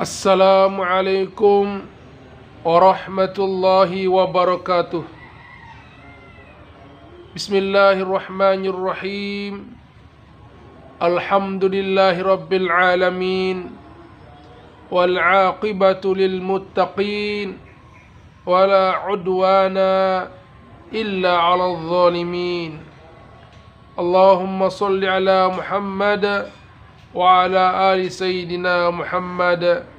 Assalamualaikum warahmatullahi wabarakatuh. Bismillahirrahmanirrahim. Alhamdulillahi rabbil alamin. Wal aqibatu lil muttaqin. Wala udwana illa 'alal zalimin. Allahumma shalli ala Muhammad wa ala ali sayyidina Muhammad.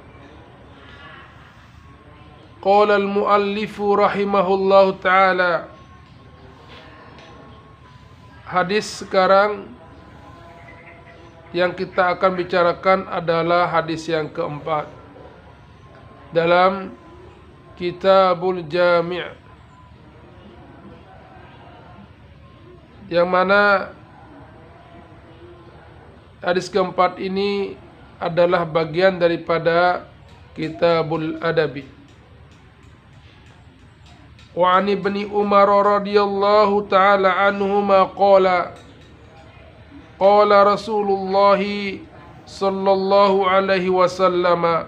Qala al-muallifu rahimahullahu ta'ala. Hadis sekarang yang kita akan bicarakan adalah hadis yang keempat dalam Kitabul Jami', yang mana hadis keempat ini adalah bagian daripada Kitabul Adabi. Wa 'an Ibni Umar radhiyallahu ta'ala anhuma qala Rasulullah sallallahu alaihi wasallam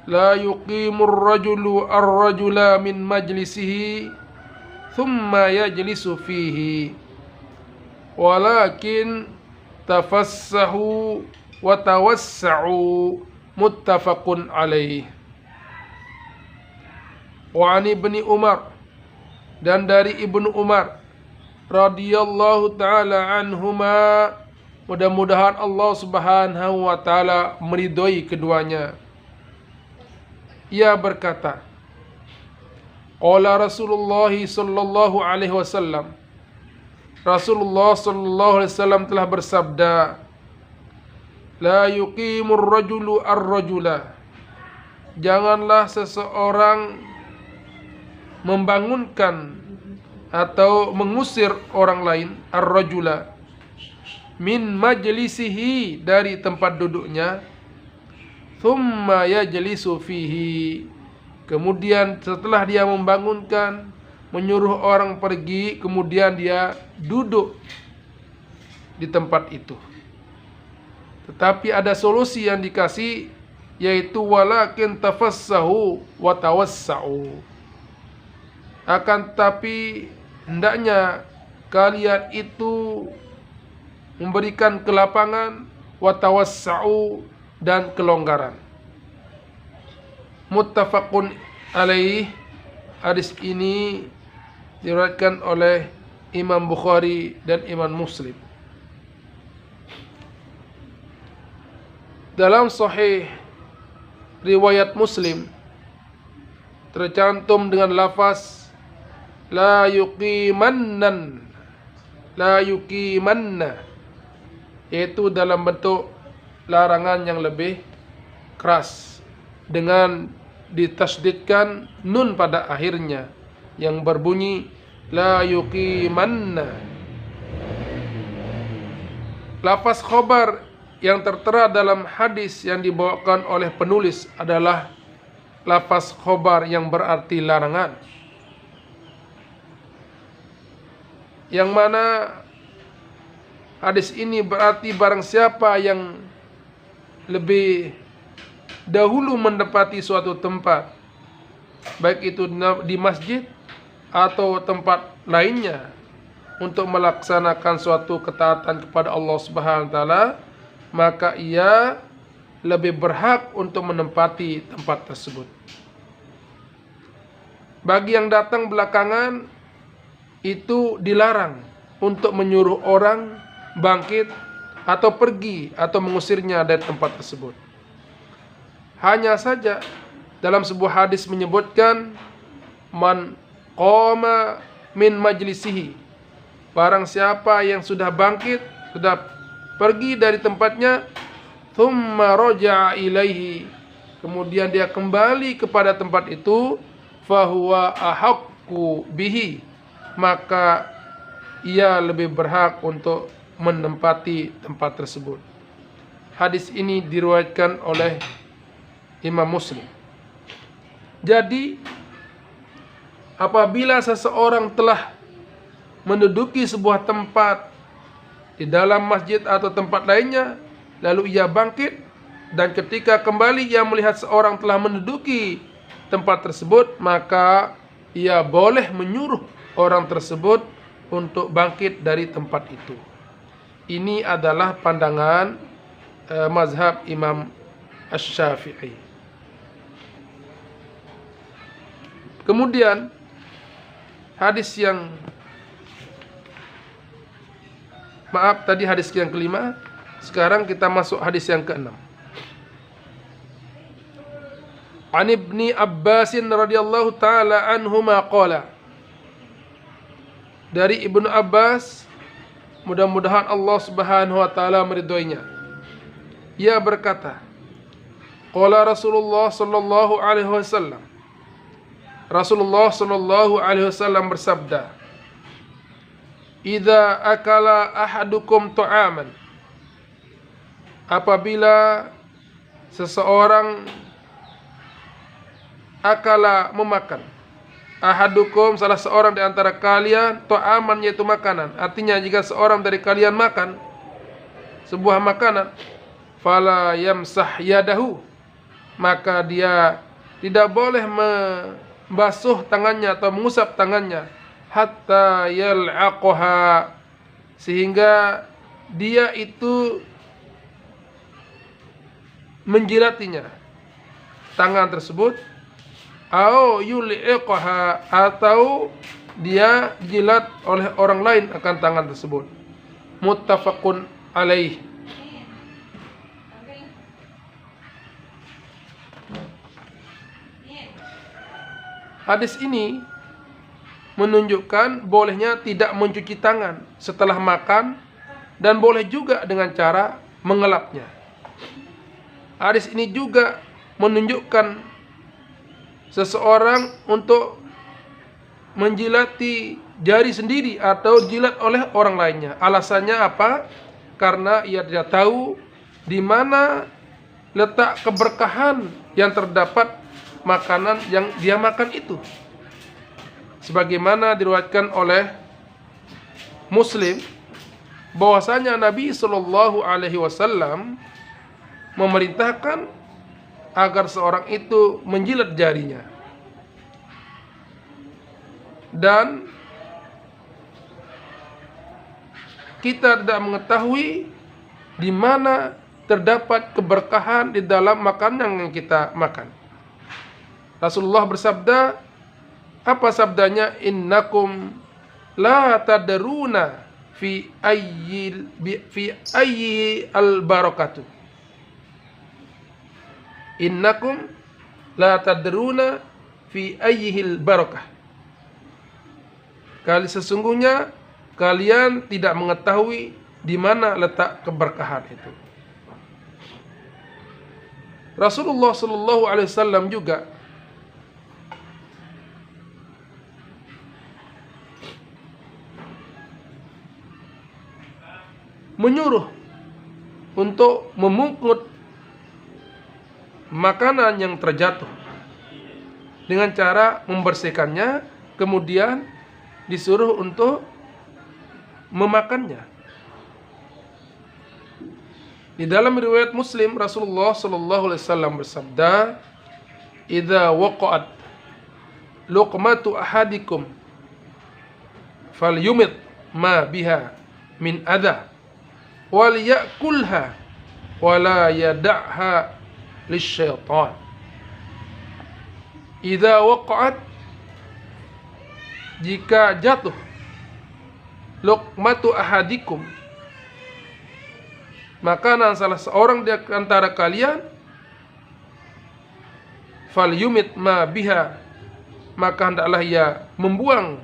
la yuqimu ar-rajulu ar-rajula min majlisihi thumma yajlisu fihi walakin tafassahu wa tawassa'u, muttafaqun alaih. Wa 'an Ibni Umar, dan dari Ibnu Umar radhiyallahu ta'ala anhuma, mudah-mudahan Allah subhanahu wa ta'ala meridhoi keduanya, ia berkata, qala Rasulullah sallallahu alaihi wasallam, Rasulullah sallallahu alaihi wasallam telah bersabda, la yuqimur rajulu ar-rajula, janganlah seseorang membangunkan atau mengusir orang lain, ar-rajula, min majlisihi, dari tempat duduknya, thumma yajlisu fihi, kemudian setelah dia membangunkan, menyuruh orang pergi, kemudian dia duduk di tempat itu. Tetapi ada solusi yang dikasih, yaitu walakin tafassahu wa tawassa'u, akan tetapi hendaknya kalian itu memberikan kelapangan, wa tawassa'u, dan kelonggaran. Muttafaqun alaih. Hadis ini diriwayatkan oleh Imam Bukhari dan Imam Muslim. Dalam sahih riwayat Muslim tercantum dengan lafaz la yuqimanna, yaitu dalam bentuk larangan yang lebih keras, dengan ditasdidkan nun pada akhirnya yang berbunyi la yuqimanna. Lafaz khobar yang tertera dalam hadis yang dibawakan oleh penulis adalah lafaz khobar yang berarti larangan, yang mana hadis ini berarti barang siapa yang lebih dahulu mendapati suatu tempat, baik itu di masjid atau tempat lainnya, untuk melaksanakan suatu ketaatan kepada Allah Subhanahu wa taala, maka ia lebih berhak untuk menempati tempat tersebut. Bagi yang datang belakangan, itu dilarang untuk menyuruh orang bangkit atau pergi atau mengusirnya dari tempat tersebut. Hanya saja dalam sebuah hadis menyebutkan man qama min majlisihi, barang siapa yang sudah bangkit, sudah pergi dari tempatnya, thumma raja'a ilaihi, kemudian dia kembali kepada tempat itu, fahuwa ahaqqu bihi, maka ia lebih berhak untuk menempati tempat tersebut. Hadis ini diriwayatkan oleh Imam Muslim. Jadi apabila seseorang telah menduduki sebuah tempat di dalam masjid atau tempat lainnya, lalu ia bangkit, Dan ketika kembali ia melihat seorang telah menduduki tempat tersebut, maka ia boleh menyuruh orang tersebut untuk bangkit dari tempat itu. Ini adalah pandangan mazhab Imam Asy-Syafi'i. Kemudian hadis yang tadi hadis yang kelima. Sekarang kita masuk hadis yang keenam. An Ibni Abbasin radhiyallahu taala anhuma qala. Dari Ibnu Abbas, mudah-mudahan Allah Subhanahu wa taala meridhoinya. Ia berkata, qala Rasulullah sallallahu alaihi wasallam. Rasulullah sallallahu alaihi wasallam bersabda, "Idza akala ahadukum ta'aman." Apabila seseorang akala memakan, ahadukum salah seorang di antara kalian, ta'aman yaitu makanan. Artinya jika seorang dari kalian makan sebuah makanan, fala yamsah yadahu, maka dia tidak boleh membasuh tangannya atau mengusap tangannya, hatta yal'aqaha, sehingga dia itu menjilatinya, tangan tersebut, au yul'iqaha, atau dia dijilat oleh orang lain akan tangan tersebut. Muttafaqun alaih. Hadis ini menunjukkan bolehnya tidak mencuci tangan setelah makan, dan boleh juga dengan cara mengelapnya. Hadis ini juga menunjukkan seseorang untuk menjilati jari sendiri atau jilat oleh orang lainnya. Alasannya apa? Karena ia tidak tahu di mana letak keberkahan yang terdapat makanan yang dia makan itu. Sebagaimana diriwayatkan oleh Muslim, bahwasanya Nabi Shallallahu alaihi wasallam memerintahkan agar seorang itu menjilat jarinya. Dan kita tidak mengetahui di mana terdapat keberkahan di dalam makanan yang kita makan. Rasulullah bersabda, apa sabdanya? Innakum la tadruna fi ayyi al-barakatuh. Innakum la tadruna fi ayyihil barakah. Sesungguhnya kalian tidak mengetahui di mana letak keberkahan itu. Rasulullah sallallahu alaihi wasallam juga menyuruh untuk memungut makanan yang terjatuh dengan cara membersihkannya, kemudian disuruh untuk memakannya. Di dalam riwayat Muslim, Rasulullah sallallahu alaihi wasallam bersabda, "Idza waqa'at luqmatu ahadikum falyumit ma biha min adha wal ya'kulha wa la yad'ha lisyaitan." Idza waqa'at, jika jatuh, luqmatu ahadikum, makanan salah seorang di antara kalian, falyumit ma biha, maka hendaklah ia membuang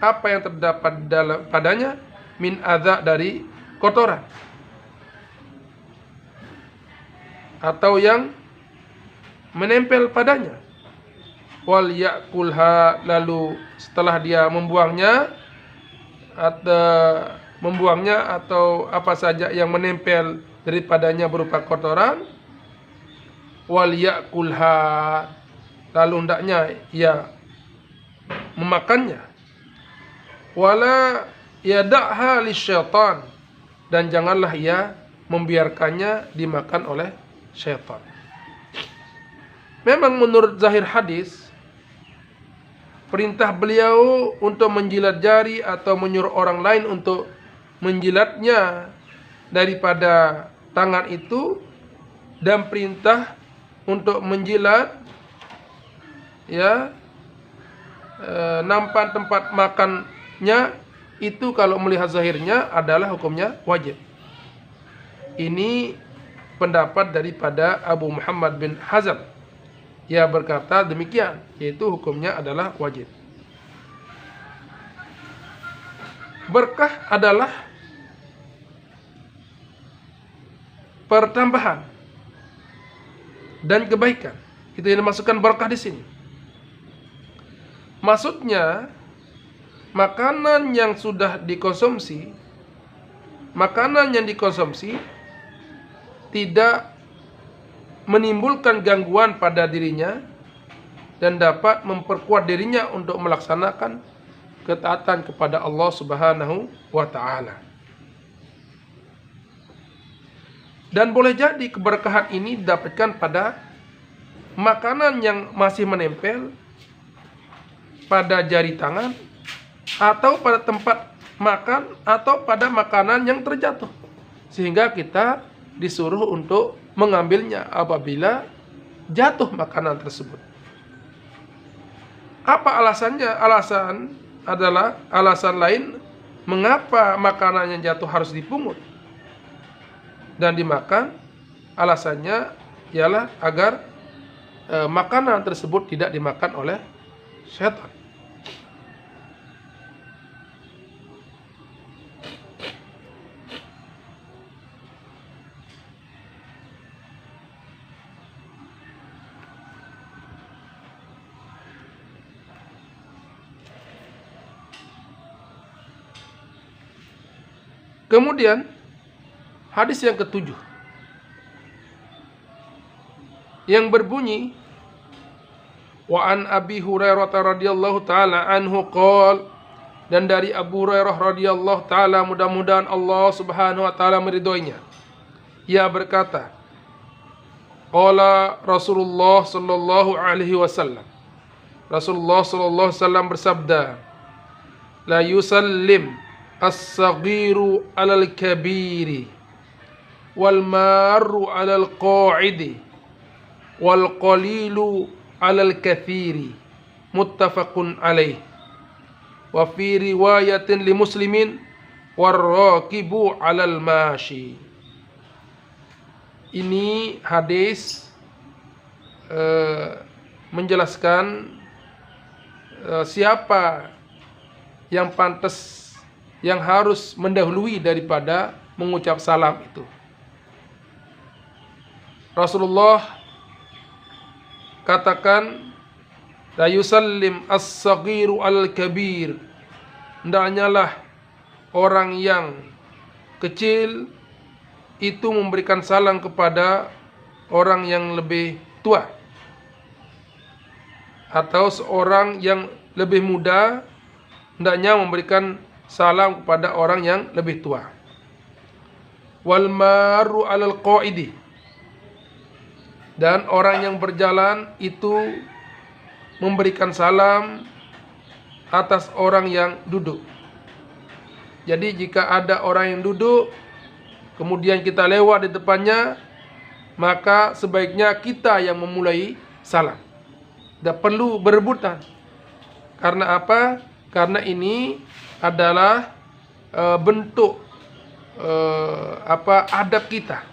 apa yang terdapat padanya, min adza, dari kotoran atau yang menempel padanya. Wal yakulha, lalu setelah dia membuangnya atau apa saja yang menempel daripadanya berupa kotoran, wal yakulha, lalu hendaknya ia memakannya. Wala yada'ha lisyaitan, dan janganlah ia membiarkannya dimakan oleh syaitan. Memang menurut zahir hadis, perintah beliau untuk menjilat jari atau menyuruh orang lain untuk menjilatnya daripada tangan itu, dan perintah untuk menjilat nampan tempat makannya, itu kalau melihat zahirnya adalah hukumnya wajib. Ini pendapat daripada Abu Muhammad bin Hazm. Ia berkata demikian, yaitu hukumnya adalah wajib. Berkah adalah pertambahan dan kebaikan. Itu yang dimaksudkan berkah di sini. Maksudnya, makanan yang dikonsumsi tidak menimbulkan gangguan pada dirinya dan dapat memperkuat dirinya untuk melaksanakan ketaatan kepada Allah Subhanahu wa taala. Dan boleh jadi keberkahan ini didapatkan pada makanan yang masih menempel pada jari tangan, atau pada tempat makan, atau pada makanan yang terjatuh, sehingga kita disuruh untuk mengambilnya apabila jatuh makanan tersebut. Apa alasannya? Alasan lain mengapa makanan yang jatuh harus dipungut dan dimakan. Alasannya ialah agar makanan tersebut tidak dimakan oleh syaitan. Kemudian hadis yang ketujuh yang berbunyi, wa an Abi Hurairah radhiyallahu taala anhu qol, dan dari Abu Hurairah radhiyallahu taala, mudah-mudahan Allah Subhanahu wa taala meridhoinya, ia berkata, qala Rasulullah sallallahu alaihi wasallam, Rasulullah sallallahu alaihi wasallam bersabda, la yusallim as-saghiru 'alal kabiri wal marru 'alal qa'idi wal qalilu 'alal kathiri, muttafaqun alaih. Wa fi riwayatin li Muslimin war-rakibu 'alal mashi. Ini hadis menjelaskan siapa yang pantas, yang harus mendahului daripada mengucap salam itu. Rasulullah katakan, la yusallim as-saghiru al-kabir, hendaknya lah orang yang kecil itu memberikan salam kepada orang yang lebih tua, atau seorang yang lebih muda hendaknya memberikan salam kepada orang yang lebih tua. Wal maru 'alal qaidi, dan orang yang berjalan itu memberikan salam atas orang yang duduk. Jadi jika ada orang yang duduk kemudian kita lewat di depannya, maka sebaiknya kita yang memulai salam. Tidak perlu berebutan. Karena apa? Karena ini adalah bentuk adab kita.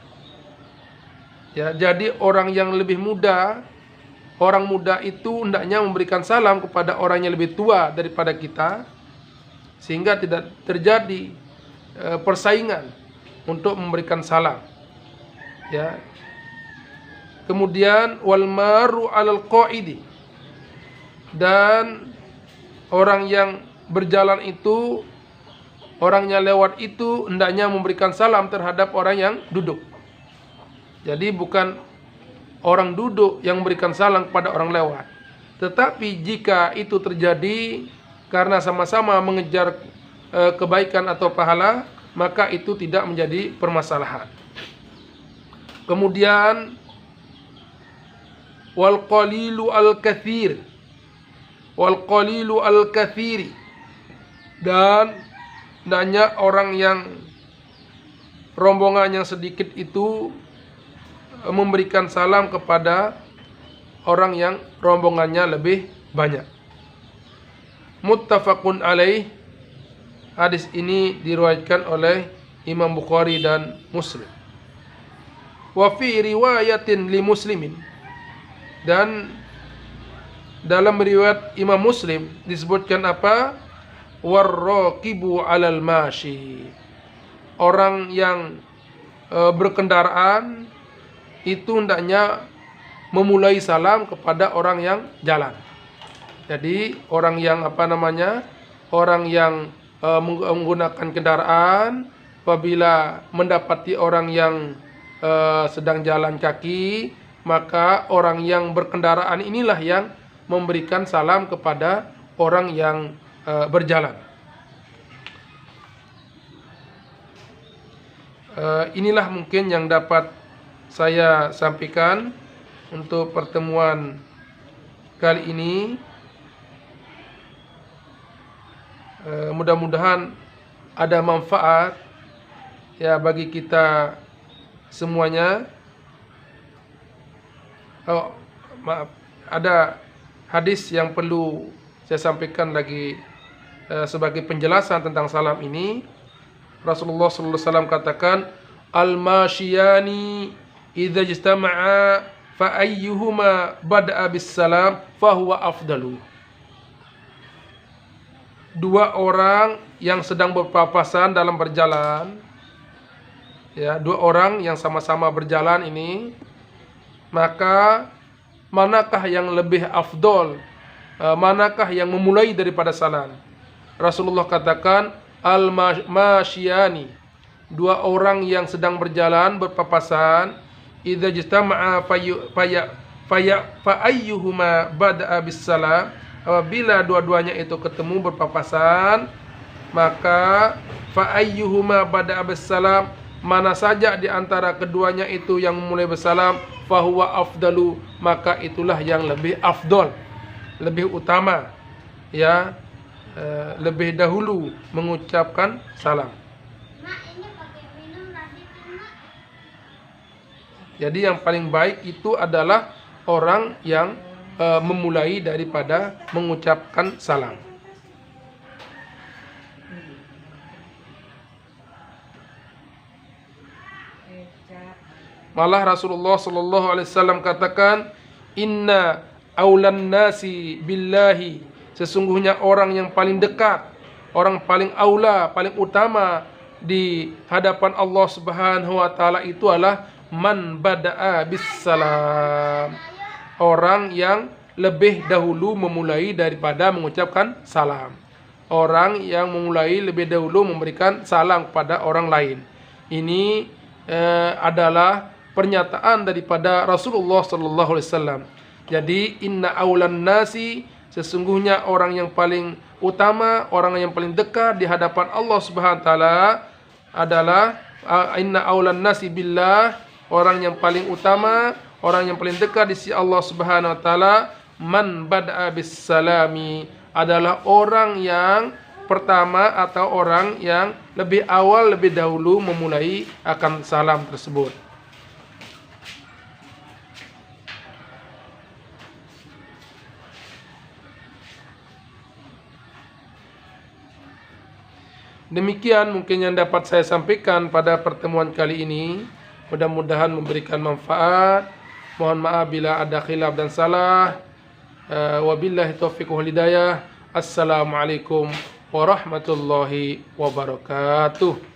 Ya, jadi orang yang lebih muda, orang muda itu hendaknya memberikan salam kepada orang yang lebih tua daripada kita, sehingga tidak terjadi persaingan untuk memberikan salam. Ya. Kemudian wal maru 'alal qaidi, dan orang yang berjalan itu, orangnya lewat itu hendaknya memberikan salam terhadap orang yang duduk. Jadi bukan orang duduk yang memberikan salam kepada orang lewat. Tetapi jika itu terjadi karena sama-sama mengejar kebaikan atau pahala, maka itu tidak menjadi permasalahan. Kemudian wal qalilu al katsir, wal qalilu al katsiri, dan hendaknya orang yang rombongan yang sedikit itu memberikan salam kepada orang yang rombongannya lebih banyak. Muttafaqun alaih. Hadis ini diriwayatkan oleh Imam Bukhari dan Muslim. Wa fi riwayatin li Muslimin, dan dalam riwayat Imam Muslim disebutkan apa? Warraqibu 'alal mashi. Orang yang berkendaraan itu hendaknya memulai salam kepada orang yang jalan. Jadi orang yang orang yang menggunakan kendaraan, apabila mendapati orang yang sedang jalan kaki, maka orang yang berkendaraan inilah yang memberikan salam kepada orang yang berjalan. Inilah mungkin yang dapat saya sampaikan untuk pertemuan kali ini. Mudah-mudahan ada manfaat ya bagi kita semuanya. Ada hadis yang perlu saya sampaikan lagi sebagai penjelasan tentang salam ini. Rasulullah sallallahu alaihi wasallam katakan, al-mashiyani idza ijtama'a fa ayyuhuma bada'a bis salam fa huwa afdalu. Dua orang yang sedang berpapasan dalam berjalan, ya, dua orang yang sama-sama berjalan ini, maka manakah yang lebih afdol, manakah yang memulai daripada salam? Rasulullah katakan, al-masyiyani, dua orang yang sedang berjalan berpapasan, idza jtama'a fa ayyuhuma bada'a bis salam, apabila dua-duanya itu ketemu berpapasan, maka fa ayyuhuma bada'a bis salam, mana saja di antara keduanya itu yang memulai bersalam, fahuwa afdalu, maka itulah yang lebih afdol, lebih utama, ya, lebih dahulu mengucapkan salam. Jadi yang paling baik itu adalah orang yang memulai daripada mengucapkan salam. Malah Rasulullah sallallahu alaihi wasallam katakan, inna aulan nasi billahi, sesungguhnya orang yang paling dekat, orang paling aula, paling utama di hadapan Allah Subhanahu wa taala itu adalah man bada'a bis salam, orang yang lebih dahulu memulai daripada mengucapkan salam, orang yang memulai lebih dahulu memberikan salam kepada orang lain. Ini adalah pernyataan daripada Rasulullah sallallahu alaihi wasallam. Jadi inna aulan nasi, sesungguhnya orang yang paling utama, orang yang paling dekat di hadapan Allah Subhanahu wa taala adalah inna aulan nasi billah, orang yang paling utama, orang yang paling dekat di sisi Allah Subhanahu wa taala, man bada'a bis salami, adalah orang yang pertama atau orang yang lebih awal, lebih dahulu memulai akan salam tersebut. Demikian mungkin yang dapat saya sampaikan pada pertemuan kali ini. Mudah-mudahan memberikan manfaat. Mohon maaf bila ada khilaf dan salah. Wabillahi taufiq wal hidayah. Assalamualaikum warahmatullahi wabarakatuh.